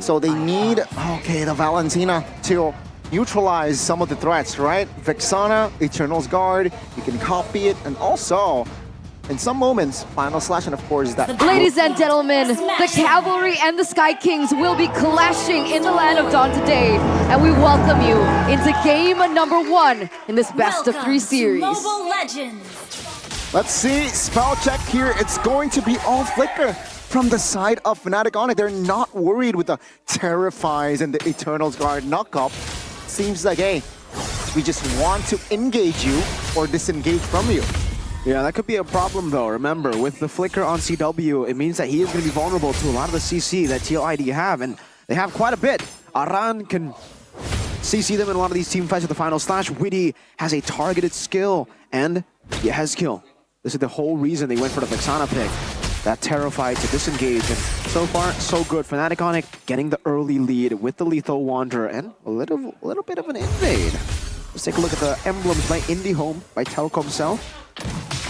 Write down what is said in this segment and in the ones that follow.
So they need, okay, the Valentina to neutralize some of the threats, right? Vexana, Eternal's Guard, you can copy it, and also, in some moments, Final Slash, and of course that... Ladies and gentlemen, the Cavalry and the Sky Kings will be clashing in the Land of Dawn today, and we welcome you into game number 1 in this best of 3 series. Mobile Legends. Let's see, spell check here, it's going to be all Flicker from the side of FNATIC ONIC. They're not worried with the Terrifies and the Eternal's Guard knock-up. Seems like, hey, we just want to engage you or disengage from you. Yeah, that could be a problem though. Remember, with the Flicker on CW, it means that he is going to be vulnerable to a lot of the CC that TLID have, and they have quite a bit. Aran can CC them in a lot of these team fights at the Final Slash. Witty has a targeted skill, and Yehezkiel. This is the whole reason they went for the Vexana pick. That Terrified to disengage, and so far, so good. FNATIC ONIC getting the early lead with the Lethal Wanderer, and a little bit of an invade. Let's take a look at the emblems by IndieHome, by Telkomsel.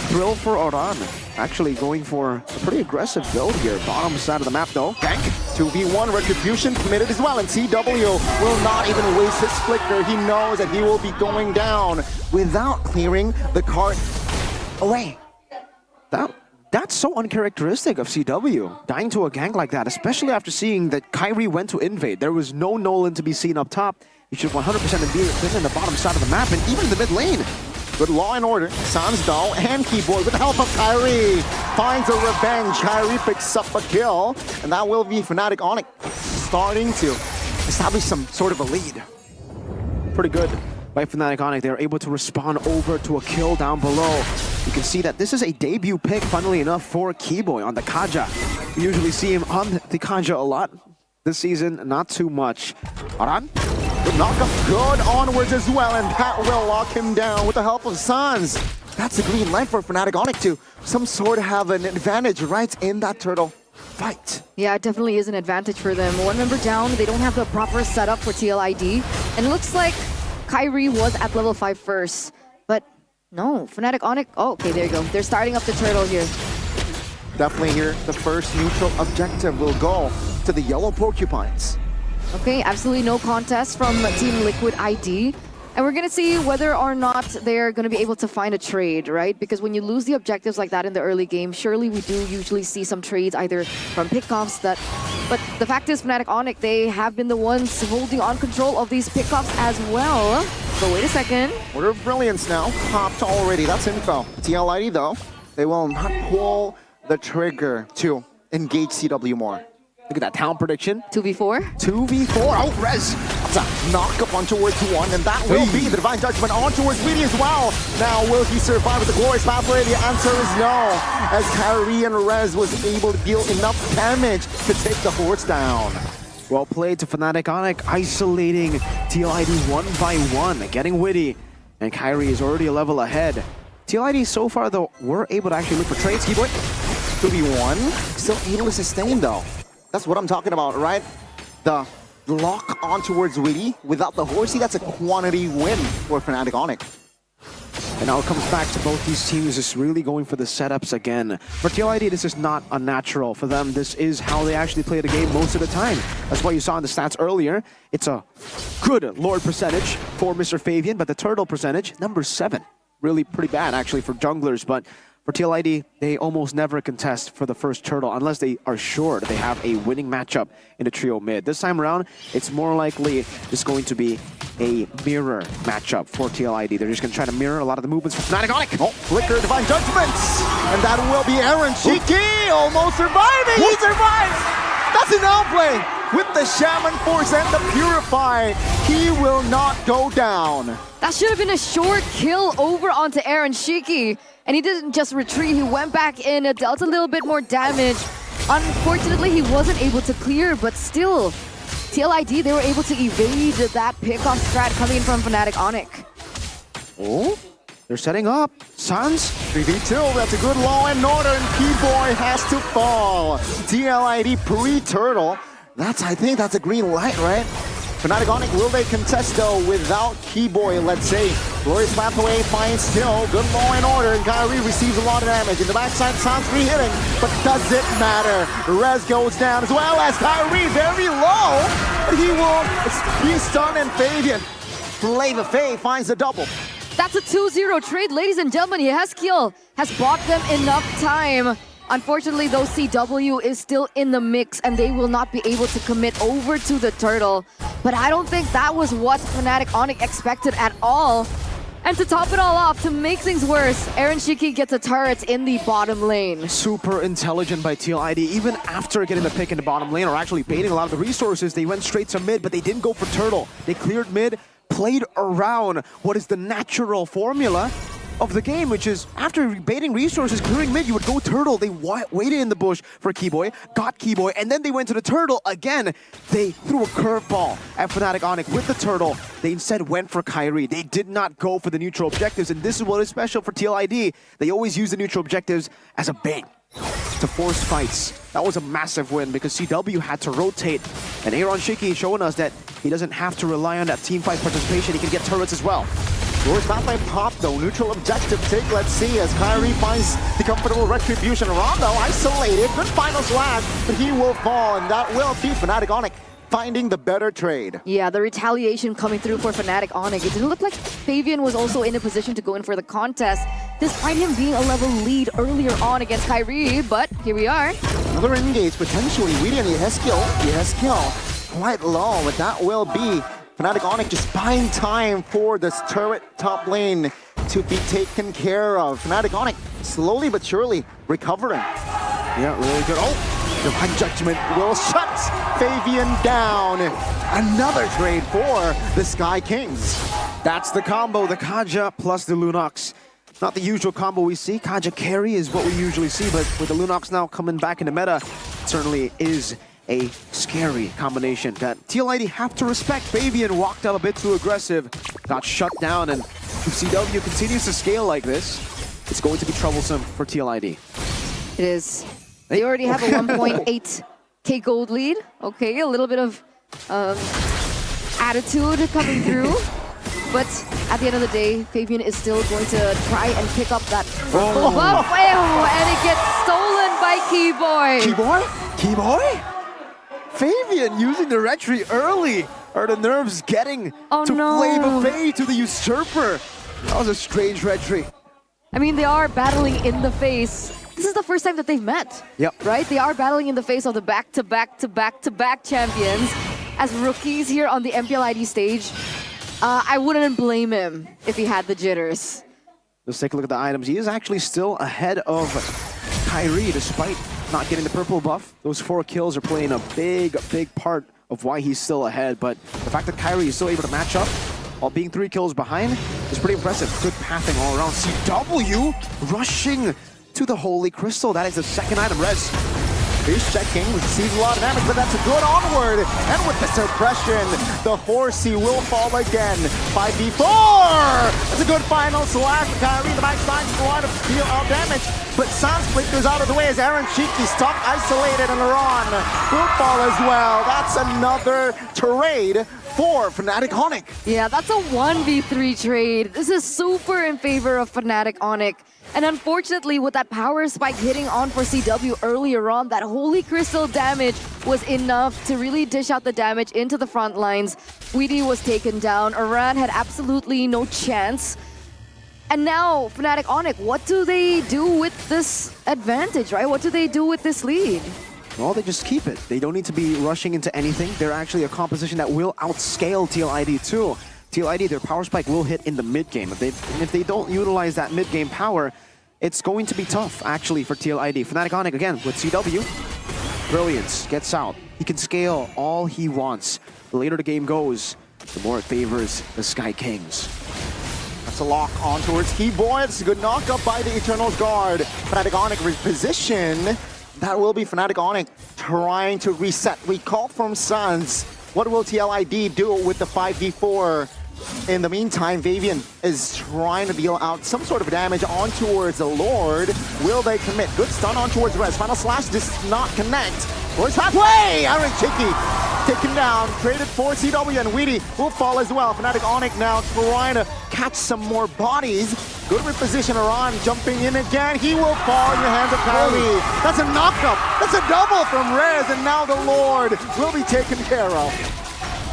Thrill for Oran, actually going for a pretty aggressive build here. Bottom side of the map though. Gank, 2v1, Retribution committed as well, and CW will not even waste his Flicker. He knows that he will be going down without clearing the cart away. That's so uncharacteristic of CW, dying to a gank like that, especially after seeing that Kyrie went to invade. There was no Nolan to be seen up top. He should 100% be in the bottom side of the map, and even in the mid lane. Good Law and Order, Sansdal and Keyboy with the help of Kyrie finds a revenge. Kyrie picks up a kill, and that will be FNATIC ONIC starting to establish some sort of a lead. Pretty good by FNATIC ONIC. They're able to respond over to a kill down below. You can see that this is a debut pick, funnily enough, for Keyboy on the Kaja. We usually see him on the Kaja a lot. This season, not too much. Aran? The knock-up good onwards as well, and that will lock him down with the help of Sans. That's a green light for FNATIC ONIC to some sort of have an advantage right in that turtle fight. Yeah, it definitely is an advantage for them. 1 member down, they don't have the proper setup for TLID, and it looks like Kyrie was at level 5 first, but no, FNATIC ONIC, oh, okay, there you go. They're starting up the turtle here. Definitely here, the first neutral objective will go to the yellow porcupines. Okay, absolutely no contest from Team Liquid ID. And we're going to see whether or not they're going to be able to find a trade, right? Because when you lose the objectives like that in the early game, surely we do usually see some trades either from pickoffs that... But the fact is, FNATIC ONIC, they have been the ones holding on control of these pickoffs as well. So wait a second. Order of Brilliance now, popped already, that's info. TLID though, they will not pull the trigger to engage CW more. Look at that talent prediction. 2v4. 2v4. Oh, Rez. That's a knock-up on towards 1, and that will be the Divine Judgment on towards Weedy as well. Now, will he survive with the Glorious Pathway? The answer is no, as Kyrie and Rez was able to deal enough damage to take the horse down. Well played to FNATIC ONIC, isolating TLID 1 by 1, getting Witty, and Kyrie is already a level ahead. TLID so far, though, were able to actually look for trades. Keyboy. 2v1, still able to sustain, though. That's what I'm talking about, right? The lock on towards Witty without the horsey, that's a quantity win for FNATIC ONIC. And now it comes back to both these teams just really going for the setups again. For TLID, this is not unnatural. For them, this is how they actually play the game most of the time. That's why you saw in the stats earlier. It's a good Lord percentage for Mr. Fabian, but the turtle percentage, number 7. Really pretty bad, actually, for junglers, but for TLID, they almost never contest for the first turtle unless they are sure that they have a winning matchup in the trio mid. This time around, it's more likely just going to be a mirror matchup for TLID. They're just going to try to mirror a lot of the movements from FNATIC ONIC. Oh, Flicker, Divine Judgments! And that will be Aaron Shiki almost surviving! He survives! That's an outplay! With the Shaman Force and the Purify, he will not go down. That should have been a short kill over onto Aaron Shiki. And he didn't just retreat, he went back in, dealt a little bit more damage. Unfortunately, he wasn't able to clear, but still, TLID, they were able to evade that pickoff strat coming in from FNATIC ONIC. Oh, they're setting up. Sans. 3v2, that's a good Law and Order, and Keyboy has to fall. TLID pre-turtle. I think that's a green light, right? FNATIC ONIC, will they contest though without Keyboy, let's say, Glorious pathway finds still good law and order, and Kyrie receives a lot of damage. In the backside, sounds re-hitting, but does it matter? Rez goes down as well as Kyrie very low. He will restun and Fabian. Flavor Faye finds a double. That's a 2-0 trade, ladies and gentlemen. Yeskiel has bought them enough time. Unfortunately, though, CW is still in the mix and they will not be able to commit over to the turtle. But I don't think that was what FNATIC ONIC expected at all. And to top it all off, to make things worse, Aaron Shiki gets a turret in the bottom lane. Super intelligent by TLID. Even after getting the pick in the bottom lane, or actually baiting a lot of the resources, they went straight to mid, but they didn't go for turtle. They cleared mid, played around what is the natural formula of the game, which is after baiting resources, clearing mid, you would go turtle. They waited in the bush for Keyboy, got Keyboy, and then they went to the turtle again. They threw a curveball at FNATIC ONIC with the turtle. They instead went for Kyrie. They did not go for the neutral objectives, and this is what is special for TLID. They always use the neutral objectives as a bait to force fights. That was a massive win because CW had to rotate, and Aaron Shiki showing us that he doesn't have to rely on that team fight participation. He can get turrets as well. Glorious map by Pop though, neutral objective take, let's see as Kyrie finds the comfortable retribution. Rondo isolated, good final slash, but he will fall, and that will be FNATIC ONIC finding the better trade. Yeah, the retaliation coming through for FNATIC ONIC. It didn't look like Fabian was also in a position to go in for the contest, despite him being a level lead earlier on against Kyrie, but here we are. Another engage potentially, Weedy and Yeskiel quite low, but that will be FNATIC ONIC just buying time for this turret top lane to be taken care of. FNATIC ONIC slowly but surely recovering. Yeah, really good. Oh, Divine Judgment will shut Fabian down. Another trade for the Sky Kings. that's the combo, the Kaja plus the Lunox. Not the usual combo we see. Kaja carry is what we usually see, but with the Lunox now coming back in the meta, it certainly is a scary combination that TLID have to respect. Fabian walked out a bit too aggressive, got shut down, and if CW continues to scale like this, it's going to be troublesome for TLID. It is. They already have a 1.8k gold lead. Okay, a little bit of attitude coming through. But at the end of the day, Fabian is still going to try and pick up that purple buff. And it gets stolen by Keyboy. Keyboy? Fabian using the retry early. Are the nerves getting to Flavor Faye, to the Usurper? That was a strange retry. I mean, they are battling in the face. This is the first time that they've met. Yep. Right? They are battling in the face of the back-to-back-to-back-to-back champions as rookies here on the MPL ID stage. I wouldn't blame him if he had the jitters. Let's take a look at the items. He is actually still ahead of Kyrie despite not getting the purple buff. Those 4 kills are playing a big part of why he's still ahead. But the fact that Kyrie is still able to match up while being 3 kills behind is pretty impressive. Good pathing all around. CW rushing to the Holy Crystal. That is the second item. Rez. He's checking, receives a lot of damage, but that's a good onward. And with the suppression, the horsey will fall again. 5v4! That's a good final slash for Kyrie. The backside, a lot of deal of damage. But Sans flickers out of the way as Aaron Shiki stuck, isolated, and Laron will fall as well. That's another trade for FNATIC ONIC. Yeah, that's a 1v3 trade. This is super in favor of FNATIC ONIC. And unfortunately, with that power spike hitting on for CW earlier on, that Holy Crystal damage was enough to really dish out the damage into the front lines. Weedy was taken down. Aran had absolutely no chance. And now, FNATIC ONIC, what do they do with this advantage, right? What do they do with this lead? Well, they just keep it. They don't need to be rushing into anything. They're actually a composition that will outscale TLID too. TLID, their power spike will hit in the mid-game. If they don't utilize that mid-game power, it's going to be tough, actually, for TLID. FNATIC ONIC, again, with CW. Brilliance gets out. He can scale all he wants. The later the game goes, the more it favors the Sky Kings. That's a lock on towards Keyboy. It's a good knock-up by the Eternal's Guard. FNATIC ONIC reposition. That will be FNATIC ONIC trying to reset. We call from Suns. What will TLID do with the 5v4? In the meantime, Fabian is trying to deal out some sort of damage on towards the Lord. Will they commit? Good stun on towards Rez. Final slash does not connect. Where's halfway? Aaron Shiki taken down, traded for CW, and Weedy will fall as well. FNATIC ONIC now trying to catch some more bodies. Good reposition, Aran jumping in again. He will fall in the hands of Kyrie. That's a knockup. That's a double from Rez, and now the Lord will be taken care of.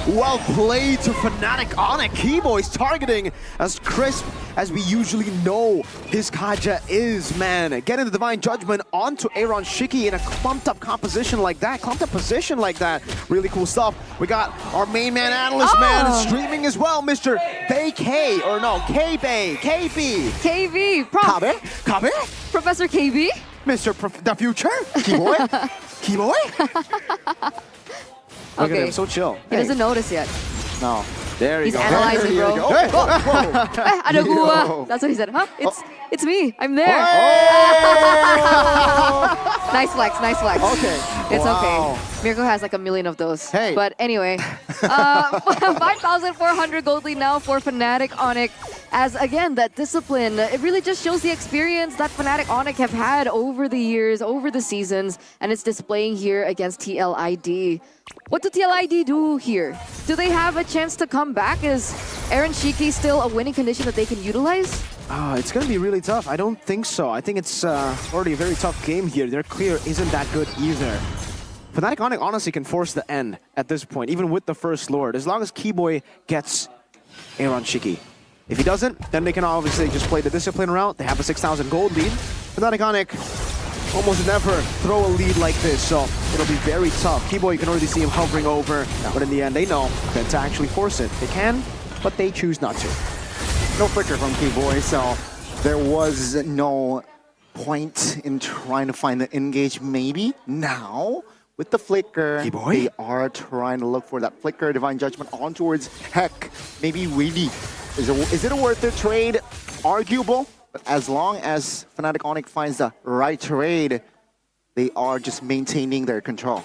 Well played to FNATIC ONIC. Keyboy's targeting as crisp as we usually know his Kaja is, man. Getting the Divine Judgment onto Aaron Shiki in a clumped up composition like that, clumped up position like that. Really cool stuff. We got our main man analyst, man, streaming as well, Mr. Bay K, or no, K-Bay, KB. KV, Prof. Kabe? Professor KB. Mr. The Future? Keyboy? Keyboy? Look at him, so chill. He doesn't notice yet. No. There you He's go. analyzing, There you bro. go. Hey, Whoa, whoa. ada gua. Yo. That's what he said. Huh? It's me. I'm there. Nice flex, nice flex. Okay. It's Wow. okay. Mirko has like a million of those. Hey. But anyway, 5,400 gold lead now for FNATIC ONIC. As again, that discipline, it really just shows the experience that FNATIC ONIC have had over the years, over the seasons, and it's displaying here against TLID. What do TLID do here? Do they have a chance to come back? Is Aaron Shiki still a winning condition that they can utilize? It's going to be really tough. I don't think so. I think it's already a very tough game here. Their clear isn't that good either. FNATIC ONIC honestly can force the end at this point, even with the first Lord, as long as Keyboy gets Aaron Shiki. If he doesn't, then they can obviously just play the discipline route. They have a 6,000 gold lead. FNATIC ONIC almost never throw a lead like this, so it'll be very tough. Keyboy, you can already see him hovering over, but in the end, they know that to actually force it. They can, but they choose not to. No flicker from Keyboy, so there was no point in trying to find the engage. Maybe now with the flicker, Keyboy? they are trying to look for that flicker, Divine Judgment on towards Heck. Maybe Weedy. Is it a worth it trade? Arguable, but as long as FNATIC ONIC finds the right trade, they are just maintaining their control.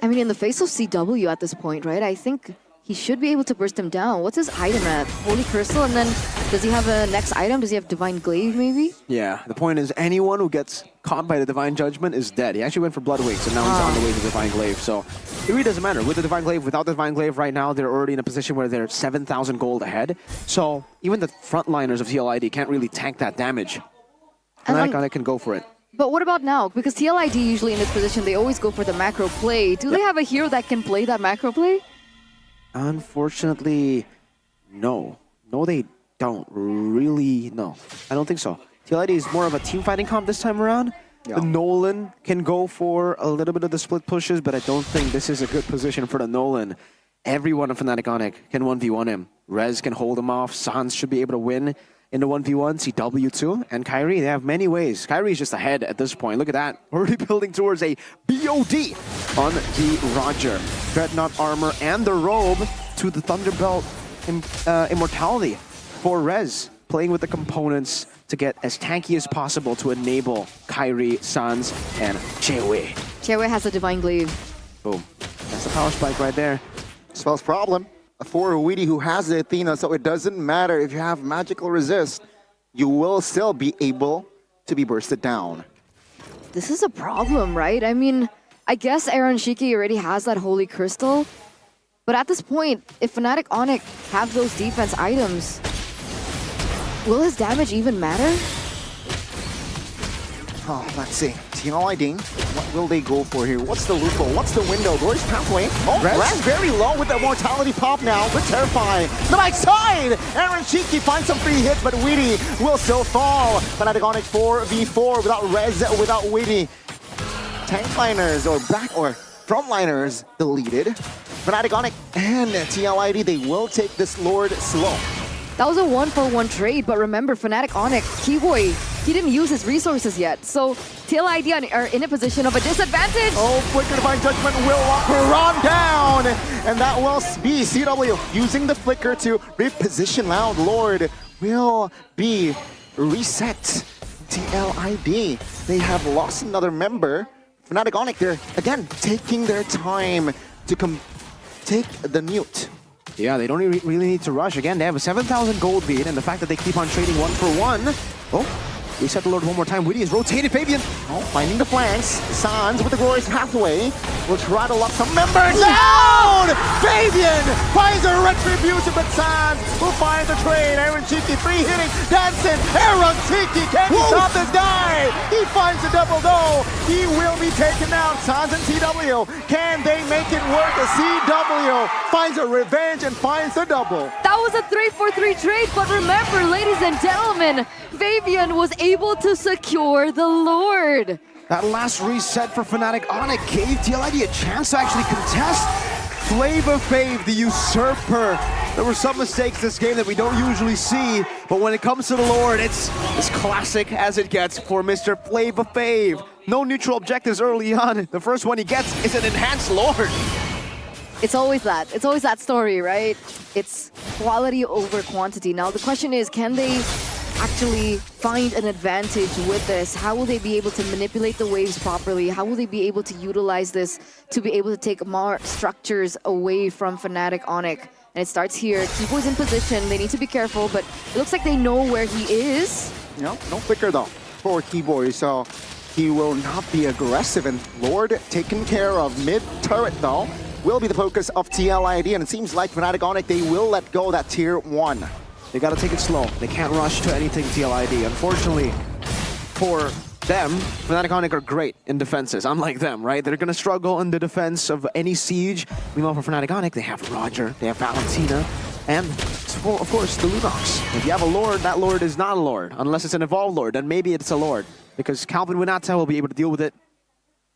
I mean, in the face of CW at this point, right? I think he should be able to burst him down. What's his item at? Holy Crystal, and then does he have a next item? Does he have Divine Glaive, maybe? Yeah, the point is anyone who gets caught by the Divine Judgment is dead. He actually went for Blood Wings, and now he's on the way to Divine Glaive. So it really doesn't matter. With the Divine Glaive, without the Divine Glaive right now, they're already in a position where they're 7,000 gold ahead. So even the frontliners of TLID can't really tank that damage. And FNATIC can go for it. But what about now? Because TLID usually in this position, they always go for the macro play. Do they have a hero that can play that macro play? Unfortunately, no. No, they don't really. No, I don't think so. TLID is more of a team fighting comp this time around. Yeah. The Nolan can go for a little bit of the split pushes, but I don't think this is a good position for the Nolan. Everyone in FNATIC ONIC can 1v1 him. Rez can hold him off. Sans should be able to win in the 1v1. CW too. And Kyrie, they have many ways. Kyrie's just ahead at this point. Look at that. Already building towards a BOD on the Roger. Dreadnought armor and the robe to the Thunderbelt immortality for Rez. Playing with the components to get as tanky as possible to enable Kyrie, Sans, and Chewe. Chewe has a Divine Glaive. Boom. That's the power spike right there. Spell's problem. For Weedy who has the Athena, so it doesn't matter if you have magical resist, you will still be able to be bursted down. This is a problem, right? I mean, I guess Aaron Shiki already has that Holy Crystal. But at this point, if FNATIC ONIC have those defense items, will his damage even matter? Oh, let's see. TLID, what will they go for here? What's the loophole? What's the window? Doors pathway. Oh, Rez very low with the mortality pop now, but terrifying. The back side! Aaron Shiki finds some free hits, but Weedy will still fall. FNATIC ONIC 4v4 without Rez, without Weedy. Tank liners or frontliners deleted. FNATIC ONIC and TLID, they will take this Lord slow. That was a 1-for-1 trade, but remember, FNATIC ONIC, Keyboy, he didn't use his resources yet. So TLID are in a position of a disadvantage. Oh, Flicker Divine Judgment will lock Ron down. And that will be CW using the Flicker to reposition Loud Lord will be reset. TLID, they have lost another member. FNATIC ONIC, they're again taking their time to take the mute. Yeah, they don't really need to rush. Again, they have a 7,000 gold lead, and the fact that they keep on trading 1-for-1. Oh, Reset the Lord one more time. Witty is rotated. Fabian. Oh, finding the flanks. Sans with the glorious pathway will try to lock some members down. Fabian finds a retribution, but Sans will find the trade. Aaron Cheeky free hitting. Dancing. Aaron Cheeky, can he stop this guy? He finds the double though. He will be taken out. Sans and CW. Can they make it work? The CW finds a revenge and finds the double. That was a 3-for-3 trade, but remember, ladies and gentlemen, Fabian was able to secure the Lord. That last reset for FNATIC ONIC gave TLID a chance to actually contest. Flavor Fave, the usurper. There were some mistakes this game that we don't usually see, but when it comes to the Lord, it's as classic as it gets for Mr. Flavor Fave. No neutral objectives early on. The first one he gets is an enhanced Lord. It's always that. It's always that story, right? It's quality over quantity. Now, the question is, can they actually find an advantage with this? How will they be able to manipulate the waves properly? How will they be able to utilize this to be able to take more structures away from FNATIC ONIC? And it starts here. Keyboy's in position. They need to be careful, but it looks like they know where he is. No flicker though for Keyboy, so he will not be aggressive. And Lord taken care of mid turret though will be the focus of TLID, and it seems like FNATIC ONIC, they will let go that tier 1. They gotta take it slow. They can't rush to anything TLID. Unfortunately for them, FNATIC ONIC are great in defenses, unlike them, right? They're gonna struggle in the defense of any siege. Meanwhile, for FNATIC ONIC, they have Roger, they have Valentina, and of course, the Lunox. If you have a Lord, that Lord is not a Lord. Unless it's an evolved Lord, then maybe it's a Lord. Because Calvin Winata will be able to deal with it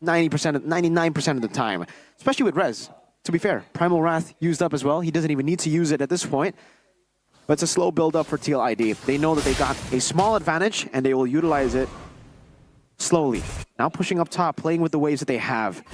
99% of the time. Especially with Rez. To be fair, Primal Wrath used up as well. He doesn't even need to use it at this point. But it's a slow build-up for TLID. They know that they got a small advantage, and they will utilize it slowly. Now pushing up top, playing with the waves that they have.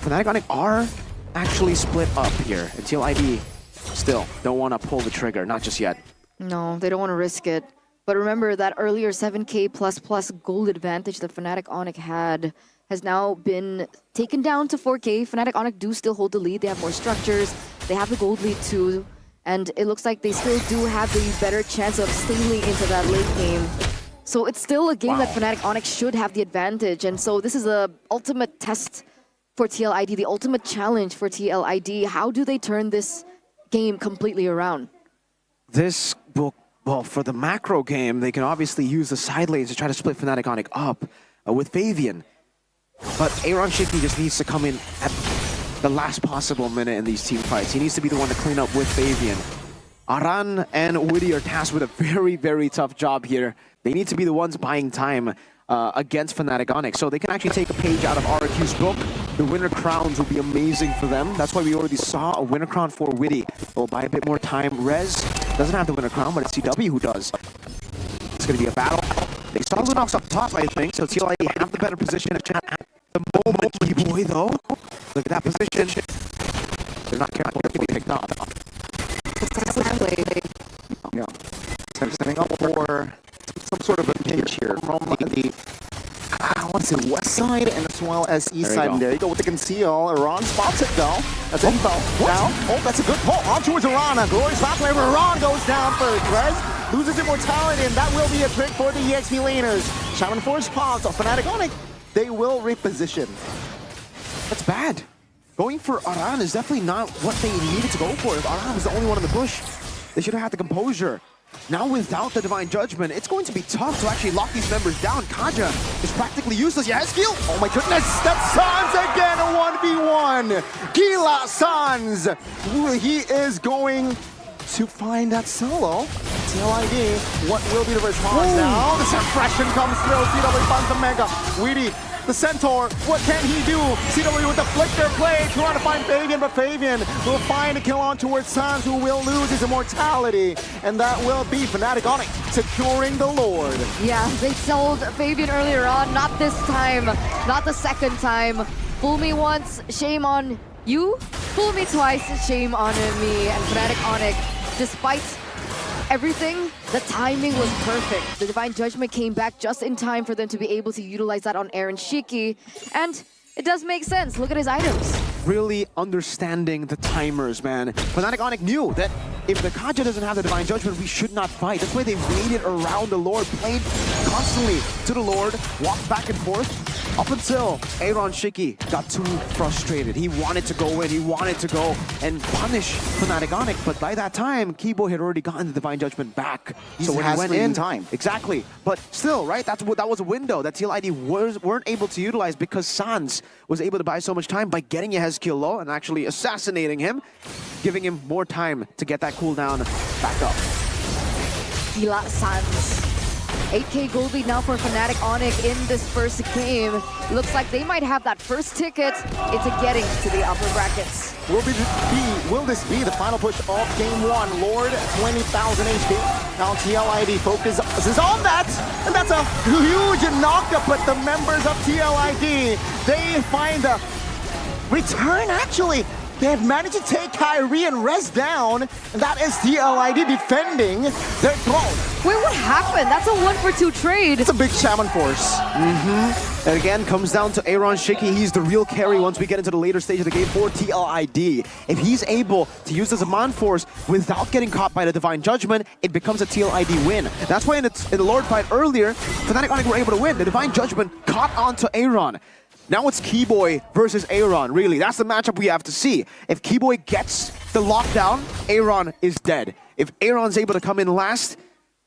FNATIC ONIC are actually split up here, and TLID still don't want to pull the trigger, not just yet. No, they don't want to risk it. But remember that earlier 7K++ gold advantage that FNATIC ONIC had has now been taken down to 4K. FNATIC ONIC do still hold the lead. They have more structures. They have the gold lead too. And it looks like they still do have the better chance of sailing into that late game. So it's still a game that FNATIC ONIC should have the advantage. And so this is the ultimate test for TLID, the ultimate challenge for TLID. How do they turn this game completely around? This will, well, for the macro game, they can obviously use the side lanes to try to split FNATIC ONIC up with Fabian. But Aaron Shiki just needs to come in at the last possible minute in these team fights. He needs to be the one to clean up with Fabian. Aran and Witty are tasked with a very, very tough job here. They need to be the ones buying time against FNATIC ONIC. So they can actually take a page out of RQ's book. The winner crowns will be amazing for them. That's why we already saw a winner crown for Witty. They'll buy a bit more time. Rez doesn't have the winner crown, but it's CW who does. It's going to be a battle. They saw Lunox up top, I think, so TLID have the better position at the moment. Keyboy, though, look at that position. They're not careful to be picked up. Yeah. Setting up for some sort of a pinch here from the I want to say west side and as well as east side. And there you go with the conceal. Iran spots it though. That's info. Now, that's a good pull. On towards Iran. A glorious back where Iran goes down first. Rez loses immortality, and that will be a trick for the EXP laners. Shaman Force pause off FNATIC ONIC. They will reposition. That's bad. Going for Aran is definitely not what they needed to go for. If Aran was the only one in the bush, they should have had the composure. Now without the Divine Judgment, it's going to be tough to actually lock these members down. Kaja is practically useless. Yeah, his skill. Oh my goodness, that's Sans again, a 1v1. Gila Sans. He is going to find that solo. TLID, what will be the response now? The suppression comes through. CW finds the Mega. Witty, the Centaur, what can he do? CW with the flicker play, trying to find Fabian, but Fabian will find a kill on towards Sans, who will lose his immortality. And that will be FNATIC ONIC securing the Lord. Yeah, they sold Fabian earlier on, not this time, not the second time. Fool me once, shame on you. Fool me twice, shame on me. And FNATIC ONIC, despite everything, the timing was perfect. The Divine Judgment came back just in time for them to be able to utilize that on Aaron Shiki. And it does make sense. Look at his items. Really understanding the timers, man. FNATIC ONIC knew that if the Kaja doesn't have the Divine Judgment, we should not fight. That's why they waited around the Lord, played constantly to the Lord, walked back and forth, up until Aaron Shiki got too frustrated. He wanted to go in, he wanted to go and punish FNATIC ONIC, but by that time, Keyboy had already gotten the Divine Judgment back. So when he went in time. Exactly. But still, right, that was a window that TLID weren't able to utilize because Sans was able to buy so much time by getting Yehezkiel low and actually assassinating him, giving him more time to get that cooldown back up. Tila Sans. 8K gold lead now for FNATIC ONIC in this first game. Looks like they might have that first ticket into getting to the upper brackets. Will this be the final push of game one? Lord, 20,000 HP. Now TLID focuses on that, and that's a huge knockup. But the members of TLID, they find a return actually. They have managed to take Kyrie and Rez down, and that is TLID defending their throne. Wait, what happened? That's a 1-for-2 trade. It's a big shaman force. And again, comes down to Aaron Shiki. He's the real carry once we get into the later stage of the game for TLID. If he's able to use the Zaman Force without getting caught by the Divine Judgment, it becomes a TLID win. That's why in the Lord fight earlier, FNATIC ONIC were able to win. The Divine Judgment caught onto Aaron. Now it's Keyboy versus Aaron, really. That's the matchup we have to see. If Keyboy gets the lockdown, Aaron is dead. If Aaron's able to come in last,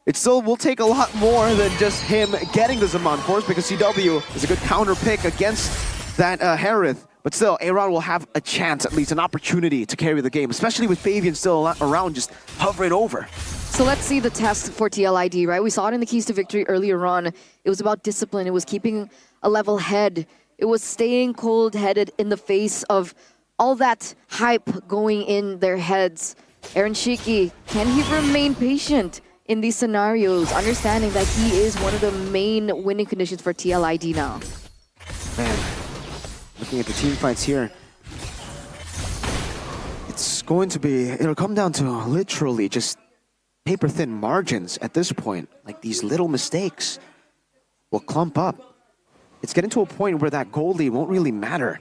it still will take a lot more than just him getting the Zaman Force, because CW is a good counter pick against that Harith. But still, Aaron will have a chance, at least an opportunity to carry the game, especially with Fabian still around, just hovering over. So let's see the test for TLID, right? We saw it in the Keys to Victory earlier on. It was about discipline. It was keeping a level head. It was staying cold-headed in the face of all that hype going in their heads. Aaron Shiki, can he remain patient in these scenarios, understanding that he is one of the main winning conditions for TLID now? Man, looking at the team fights here, it's going to be, it'll come down to literally just paper-thin margins at this point. Like, these little mistakes will clump up. It's getting to a point where that gold lead won't really matter.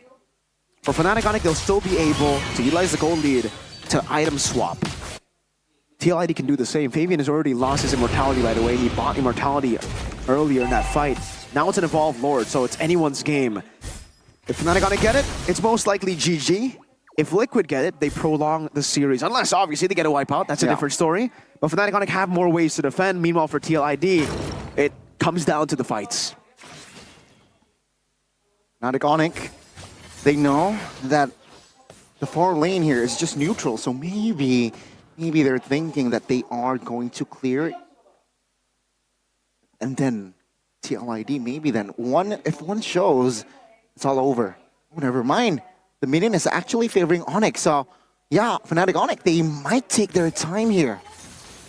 For FNATIC ONIC, they'll still be able to utilize the gold lead to item swap. TLID can do the same. Fabian has already lost his immortality right away. He bought immortality earlier in that fight. Now it's an evolved Lord, so it's anyone's game. If FNATIC ONIC get it, it's most likely GG. If Liquid get it, they prolong the series. Unless, obviously, they get a wipeout. That's a different story. But FNATIC ONIC have more ways to defend. Meanwhile, for TLID, it comes down to the fights. FNATIC ONIC, they know that the far lane here is just neutral, so maybe they're thinking that they are going to clear it. And then TLID, maybe then if one shows, it's all over. Oh, never mind. The minion is actually favoring ONIC, so yeah, FNATIC ONIC, they might take their time here.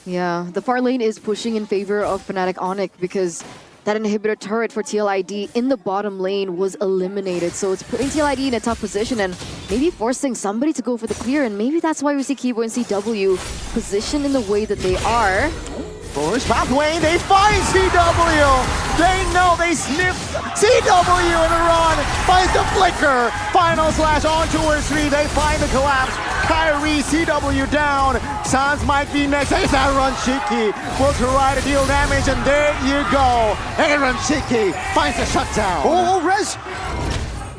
Yeah, the far lane is pushing in favor of FNATIC ONIC because that inhibitor turret for TLID in the bottom lane was eliminated. So it's putting TLID in a tough position and maybe forcing somebody to go for the clear. And maybe that's why we see Keyboy and CW positioned in the way that they are. Force pathway, they find CW! They know they sniffed CW in a run! Finds the flicker! Final slash on towards 3, they find the collapse. Kyrie, CW down. Sans might be next. There's that Aaron Shiki. Will try to deal damage, and there you go. Aaron Shiki finds the shutdown. Oh, Rez!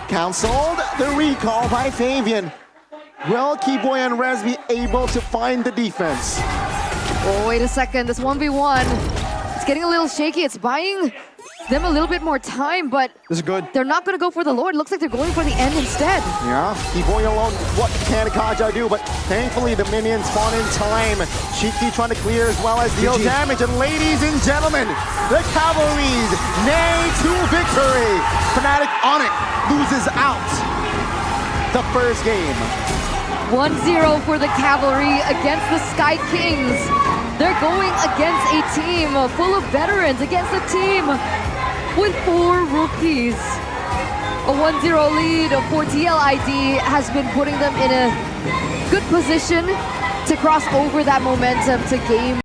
Cancelled the recall by Fabian. Will Keyboy and Rez be able to find the defense? Oh, wait a second. This 1v1, it's getting a little shaky. It's buying them a little bit more time, but this is good. They're not going to go for the Lord. It looks like they're going for the end instead. Yeah, Keyboy alone. What can Kaja do? But thankfully, the minions spawn in time. Shiki trying to clear as well as deal damage. And ladies and gentlemen, the Cavalries nay to victory. FNATIC ONIC loses out the first game. 1-0 for the Cavalry against the Sky Kings. They're going against a team full of veterans, against a team with 4 rookies. A 1-0 lead for TLID has been putting them in a good position to cross over that momentum to game